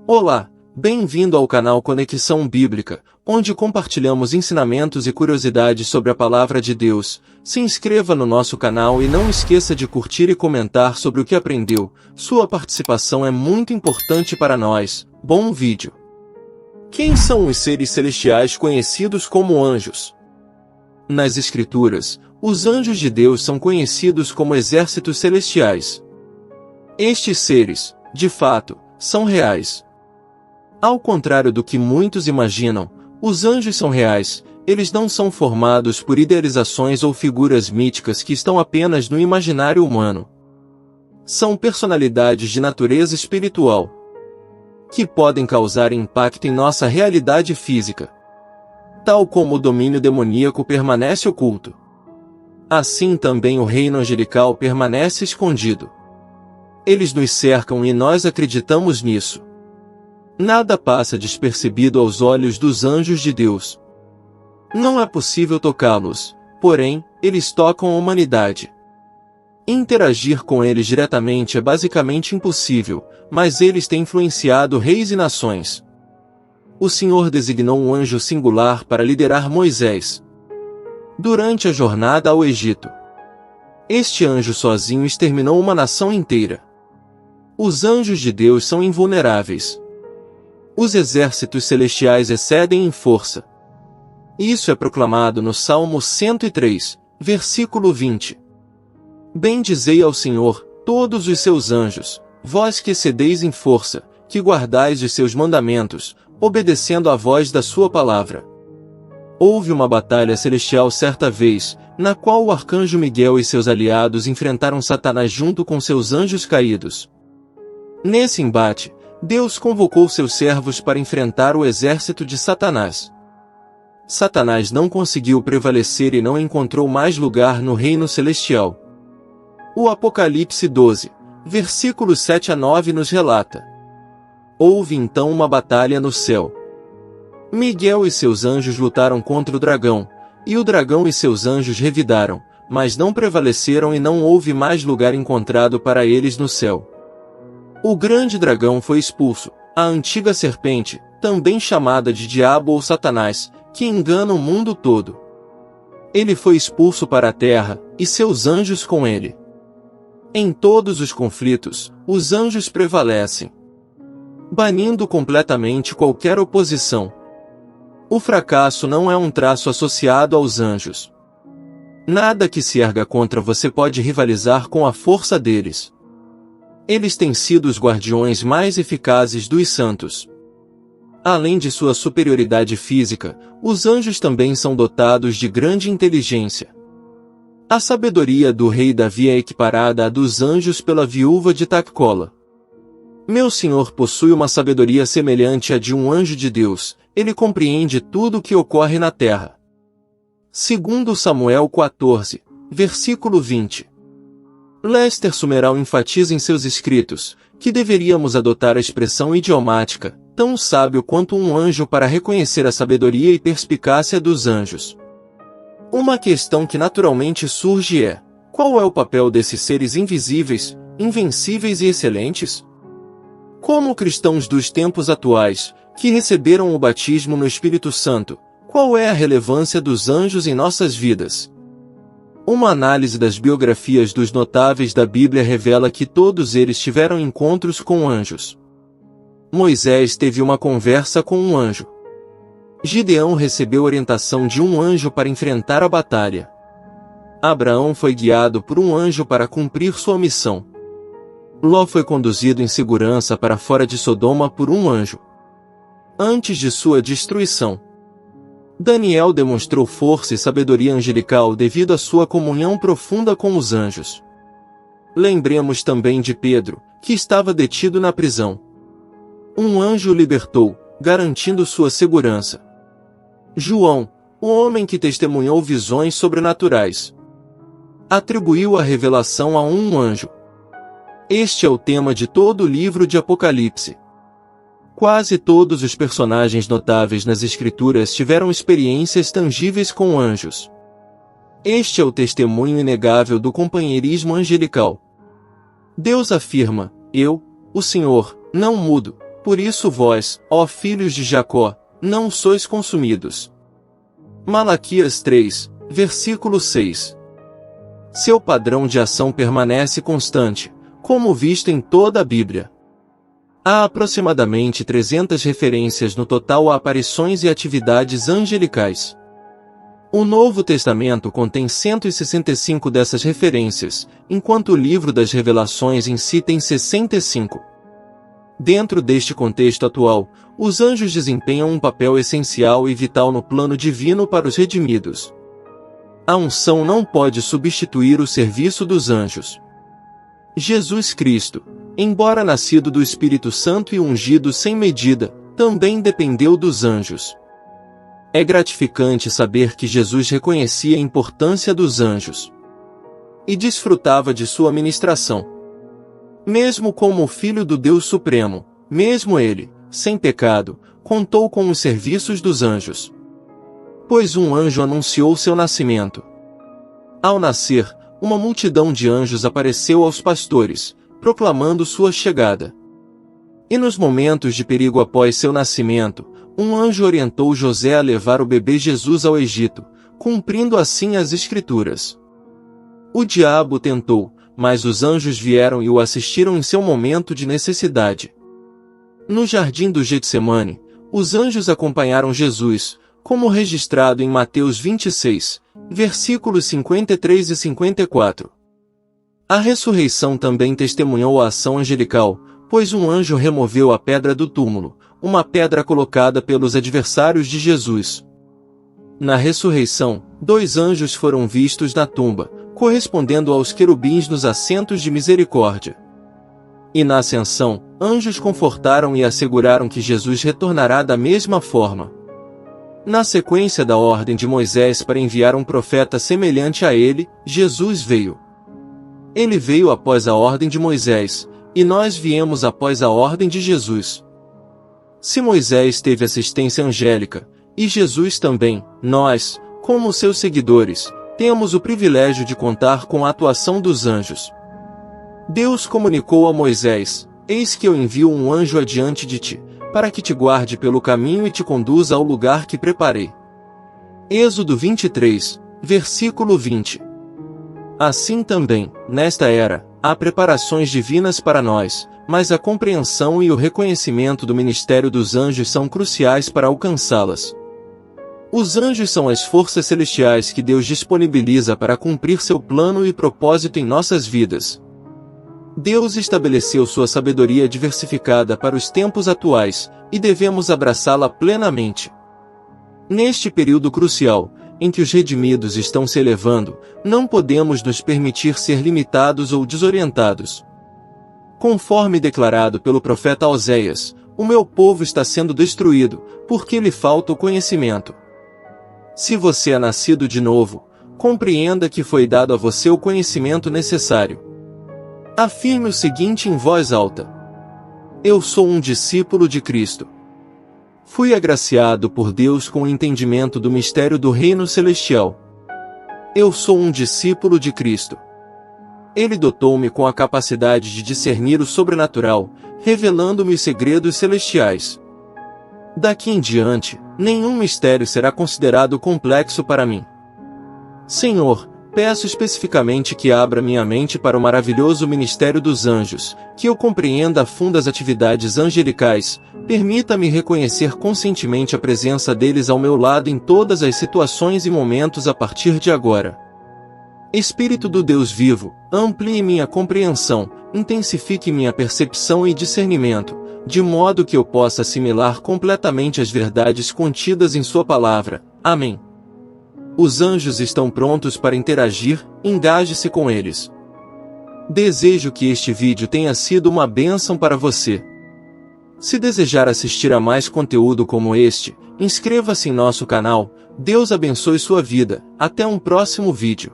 Olá, bem-vindo ao canal Conexão Bíblica, onde compartilhamos ensinamentos e curiosidades sobre a Palavra de Deus. Se inscreva no nosso canal e não esqueça de curtir e comentar sobre o que aprendeu. Sua participação é muito importante para nós. Bom vídeo! Quem são os seres celestiais conhecidos como anjos? Nas Escrituras, os anjos de Deus são conhecidos como exércitos celestiais. Estes seres, de fato, são reais. Ao contrário do que muitos imaginam, os anjos são reais, eles não são formados por idealizações ou figuras míticas que estão apenas no imaginário humano. São personalidades de natureza espiritual, que podem causar impacto em nossa realidade física. Tal como o domínio demoníaco permanece oculto, assim também o reino angelical permanece escondido. Eles nos cercam e nós acreditamos nisso. Nada passa despercebido aos olhos dos anjos de Deus. Não é possível tocá-los, porém, eles tocam a humanidade. Interagir com eles diretamente é basicamente impossível, mas eles têm influenciado reis e nações. O Senhor designou um anjo singular para liderar Moisés durante a jornada ao Egito. Este anjo sozinho exterminou uma nação inteira. Os anjos de Deus são invulneráveis. Os exércitos celestiais excedem em força. Isso é proclamado no Salmo 103, versículo 20. Bendizei ao Senhor, todos os seus anjos, vós que excedeis em força, que guardais os seus mandamentos, obedecendo à voz da sua palavra. Houve uma batalha celestial certa vez, na qual o arcanjo Miguel e seus aliados enfrentaram Satanás junto com seus anjos caídos. Nesse embate, Deus convocou seus servos para enfrentar o exército de Satanás. Satanás não conseguiu prevalecer e não encontrou mais lugar no reino celestial. O Apocalipse 12, versículos 7 a 9 nos relata. Houve então uma batalha no céu. Miguel e seus anjos lutaram contra o dragão, e o dragão e seus anjos revidaram, mas não prevaleceram e não houve mais lugar encontrado para eles no céu. O grande dragão foi expulso, a antiga serpente, também chamada de Diabo ou Satanás, que engana o mundo todo. Ele foi expulso para a terra, e seus anjos com ele. Em todos os conflitos, os anjos prevalecem, banindo completamente qualquer oposição. O fracasso não é um traço associado aos anjos. Nada que se erga contra você pode rivalizar com a força deles. Eles têm sido os guardiões mais eficazes dos santos. Além de sua superioridade física, os anjos também são dotados de grande inteligência. A sabedoria do rei Davi é equiparada à dos anjos pela viúva de Taccola. Meu Senhor possui uma sabedoria semelhante à de um anjo de Deus, ele compreende tudo o que ocorre na terra. Segundo Samuel 14, versículo 20. Lester Summerall enfatiza em seus escritos, que deveríamos adotar a expressão idiomática, tão sábio quanto um anjo para reconhecer a sabedoria e perspicácia dos anjos. Uma questão que naturalmente surge é, qual é o papel desses seres invisíveis, invencíveis e excelentes? Como cristãos dos tempos atuais, que receberam o batismo no Espírito Santo, qual é a relevância dos anjos em nossas vidas? Uma análise das biografias dos notáveis da Bíblia revela que todos eles tiveram encontros com anjos. Moisés teve uma conversa com um anjo. Gideão recebeu orientação de um anjo para enfrentar a batalha. Abraão foi guiado por um anjo para cumprir sua missão. Ló foi conduzido em segurança para fora de Sodoma por um anjo, antes de sua destruição. Daniel demonstrou força e sabedoria angelical devido à sua comunhão profunda com os anjos. Lembremos também de Pedro, que estava detido na prisão. Um anjo o libertou, garantindo sua segurança. João, o homem que testemunhou visões sobrenaturais, atribuiu a revelação a um anjo. Este é o tema de todo o livro de Apocalipse. Quase todos os personagens notáveis nas Escrituras tiveram experiências tangíveis com anjos. Este é o testemunho inegável do companheirismo angelical. Deus afirma, eu, o Senhor, não mudo, Por isso vós, ó filhos de Jacó, não sois consumidos. Malaquias 3, versículo 6. Seu padrão de ação permanece constante, como visto em toda a Bíblia. Há aproximadamente 300 referências no total a aparições e atividades angelicais. O Novo Testamento contém 165 dessas referências, enquanto o livro das Revelações em si tem 65. Dentro deste contexto atual, os anjos desempenham um papel essencial e vital no plano divino para os redimidos. A unção não pode substituir o serviço dos anjos. Jesus Cristo, embora nascido do Espírito Santo e ungido sem medida, também dependeu dos anjos. É gratificante saber que Jesus reconhecia a importância dos anjos e desfrutava de sua ministração. Mesmo como o Filho do Deus Supremo, mesmo ele, sem pecado, contou com os serviços dos anjos. Pois um anjo anunciou seu nascimento. Ao nascer, uma multidão de anjos apareceu aos pastores, proclamando sua chegada. E nos momentos de perigo após seu nascimento, um anjo orientou José a levar o bebê Jesus ao Egito, cumprindo assim as Escrituras. O diabo tentou, mas os anjos vieram e o assistiram em seu momento de necessidade. No jardim do Getsemane, os anjos acompanharam Jesus, como registrado em Mateus 26, versículos 53 e 54. A ressurreição também testemunhou a ação angelical, pois um anjo removeu a pedra do túmulo, uma pedra colocada pelos adversários de Jesus. Na ressurreição, 2 anjos foram vistos na tumba, correspondendo aos querubins nos assentos de misericórdia. E na ascensão, anjos confortaram e asseguraram que Jesus retornará da mesma forma. Na sequência da ordem de Moisés para enviar um profeta semelhante a ele, Jesus veio. Ele veio após a ordem de Moisés, e nós viemos após a ordem de Jesus. Se Moisés teve assistência angélica, e Jesus também, nós, como seus seguidores, temos o privilégio de contar com a atuação dos anjos. Deus comunicou a Moisés: eis que eu envio um anjo adiante de ti, para que te guarde pelo caminho e te conduza ao lugar que preparei. Êxodo 23, versículo 20. Assim também, nesta era, há preparações divinas para nós, mas a compreensão e o reconhecimento do ministério dos anjos são cruciais para alcançá-las. Os anjos são as forças celestiais que Deus disponibiliza para cumprir seu plano e propósito em nossas vidas. Deus estabeleceu sua sabedoria diversificada para os tempos atuais, e devemos abraçá-la plenamente. Neste período crucial, em que os redimidos estão se elevando, não podemos nos permitir ser limitados ou desorientados. Conforme declarado pelo profeta Oséias, o meu povo está sendo destruído, porque lhe falta o conhecimento. Se você é nascido de novo, compreenda que foi dado a você o conhecimento necessário. Afirme o seguinte em voz alta: eu sou um discípulo de Cristo. Fui agraciado por Deus com o entendimento do mistério do reino celestial. Eu sou um discípulo de Cristo. Ele dotou-me com a capacidade de discernir o sobrenatural, revelando-me os segredos celestiais. Daqui em diante, nenhum mistério será considerado complexo para mim. Senhor, peço especificamente que abra minha mente para o maravilhoso ministério dos anjos, que eu compreenda a fundo as atividades angelicais, permita-me reconhecer conscientemente a presença deles ao meu lado em todas as situações e momentos a partir de agora. Espírito do Deus vivo, amplie minha compreensão, intensifique minha percepção e discernimento, de modo que eu possa assimilar completamente as verdades contidas em sua palavra. Amém. Os anjos estão prontos para interagir, engaje-se com eles. Desejo que este vídeo tenha sido uma bênção para você. Se desejar assistir a mais conteúdo como este, inscreva-se em nosso canal. Deus abençoe sua vida. Até um próximo vídeo.